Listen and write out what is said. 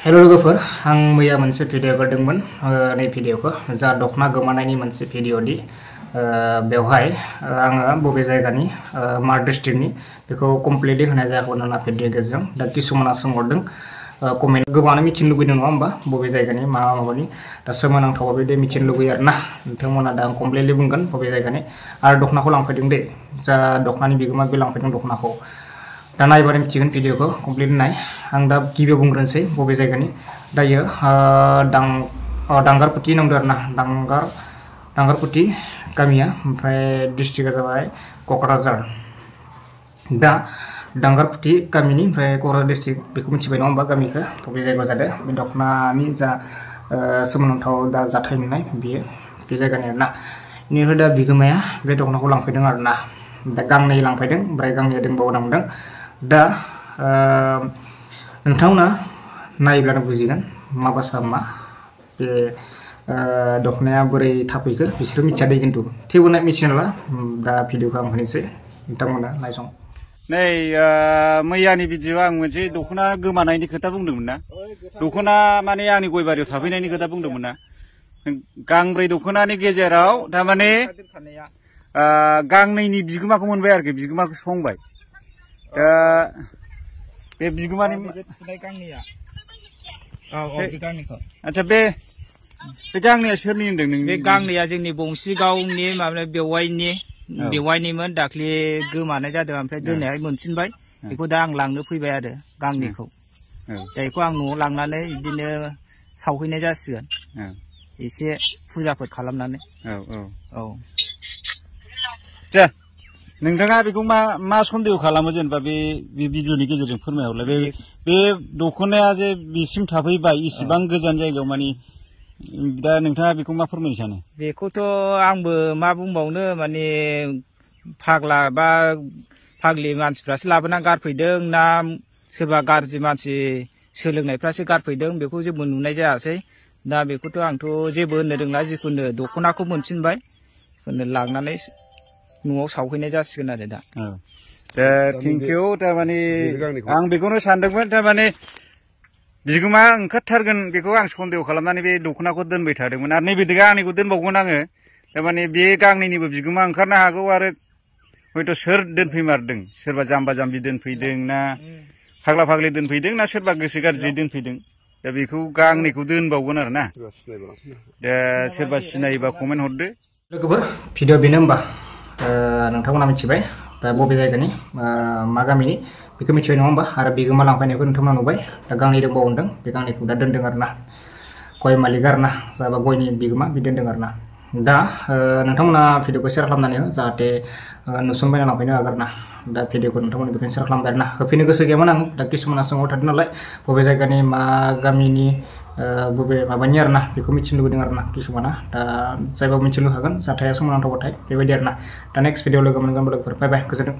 Hello लोगोफोर आं मैया मोनसे भिडिअ हगारदोंमोन नै भिडिअखौ जा दखना गोमानायनि मोनसे भिडिअ दि बेवहाय आङो बबे जायगानि मा डिस्ट्रिक्टनि बेखौ कमप्लिटलि होनाय जायाखैमोन आंना भिडिअ गेजेरजों दा किसुमाना सोंहरदों कमेन्ट गोबाङानो मिथिनो लुबैदों नङा होमबा बबे जायगानि मा माबानि दा सोमोनांथाव बिदि मिथिनो लुबैयो आरोना नोंथांमोना दा आं कमप्लिटलि बुंगोन बबे जायगानि आरो दखनाखौ लांफैदों दे जा दखनानि बिगोमा बे लांफैदों दखनाखौ दा नायबानो मिथिगोन भिडिअखौ कमप्लिट नाय आं दा गिबियाव बुंग्रोनोसै बबे जायगानि दायो दांगारपुथि नांदों आरोना दांगारपुथि गामिया ओमफ्राय डिस्ट्रिक्टआ जाबाय क'क्राझार दा दांगारपुथि गामिनि ओमफ्राय क'क्राझार डिस्ट्रिक्ट बेखौ मिथिबाय नङा होमबा गामिखौ बबे जायगायाव जादों बे दखनानि जा सोमोनांथाव दा जाथाय नुनाय बियो बे जायगानि आरोना बेनिफ्राय दा बिगोमाया बे दखनाखौ लांफैदों आरोना दा गांनै लांफैदों ओमफ्राय गांनैया दंबावो नांदों दा नोंथांमोना नायब्लानो बुजिगोन मा बासा मा बे दखनाया बोरै थाफैखो बिसोर मिथिया दे खिन्थु थेवबो मिथियो नालाय दा भिडिअखौ आं होनोसै नोंथांमोना नायसं नै मैयानि भिडिअ आं मोनसे दखना गोमानायनि खोथा बुंदोंमोन ना दखना माने आंनि गय बारियाव थाफैनायनि खोथा बुंदोंमोन ना गांब्रै दखनानि गेजेराव थारमाने गांनैनि बिगोमाखौ मोनबाय आरोखि बिगोमाखौ संबाय दा बे बिगोमानि आच्छा बे गांनैया सोरनि होनदों नों? बे गांनैया जोंनि बंसिगावनि माबा बेवाइनिमोन दाख्लि गोमानाय जादों ओमफ्राय दोनैहाय मोनफिनबाय बेखौ दा आं लांनो फैबाय आरो गांनैखौ जायखौ आं न'आव लांनानै बिदिनो सावहैनाय जासिगोन एसे फुजाफोर खालामनानै औ नोंथाङा बेखौ मा सन्देह खालामो जेनेबा बे भिडिअनि गेजेरजों फोरमायहरलाय बे दखनाया जे बिसिम थाफैबाय इसिबां गोजान जायगायाव माने दा नोंथाङा बेखौ मा फोरमायनो सानो? बेखौथ' आंबो मा बुंबावनो माने फाग्ला बा फाग्लि मानसिफ्रासो लाबोना गारफैदों ना सोरबा गाज्रि मानसि सोलोंनायफ्रासो गारफैदों बेखौ जेबो नुनाय जायासै दा बेखौथ' आंथ' जेबो होननो रोंला जिखुनु दखनाखौ मोनफिनबाय लांनानै न'आव सावहैनाय जासिगोन आरो दा थेंकिउ थारमाने आं बेखौनो सानदोंमोन थारमाने बिगोमा ओंखारथारगोन बेखौ आं सन्देह खालामनानै बे दखनाखौ दोनबाय थादोंमोन आरो नैबे गांनैखौ दोनबावगोन आङो थारमाने बे गांनैनिबो बिगोमा ओंखारनो हागौ आरो हयथ' सोर दोनफैमारदों सोरबा जाम्बा जाम्बि दोनफैदों ना फाग्ला फाग्लि दोनफैदों ना सोरबा गोसो गाज्रि दोनफैदों दा बेखौ गांनैखौ दोनबावगोन आरो ना दा सोरबा सिनायोबा कमेन्ट हरदो लोगोफोर भिडिअ बेनो होमबा नोंथांमोना मिथिबाय बबे जायगानि मा गामिनि बेखौ मिथिबाय नङा होमबा आरो बिगोमा लांफैनायखौ नोंथांमोना नुबाय दा गांनै दंबावो होनदों बे गांनैखौ दा दोनदों आरोना गय मालिक आरोना जाबा गयनि बिगोमा बे दोनदों आरोना दा नोंथांमोना भिडिअखौ शेयार खालामनानै हो जाहाथे नुसनबायना लांफैनो हागोन आरोना दा भिडिअखौ नोंथांमोना बेखौनो शेयार खालामबाय आरोना होफैनो गोसो गैयामोन आं दा किसुमाना सोंहर थादों नालाय बबे जायगानि मा गामिनि बबे माबानि आरोना बेखौ मिथिनो लुबैदों आरोना किसुमाना दा जायबा मिथिनो हागोन जाथाया सोमोनांथावबाथाय बेबायदि आरोना दा नेक्स्ट भिडिअ लोगो मोनगोन लोगोफोर बाय बाय गोजोन्थों।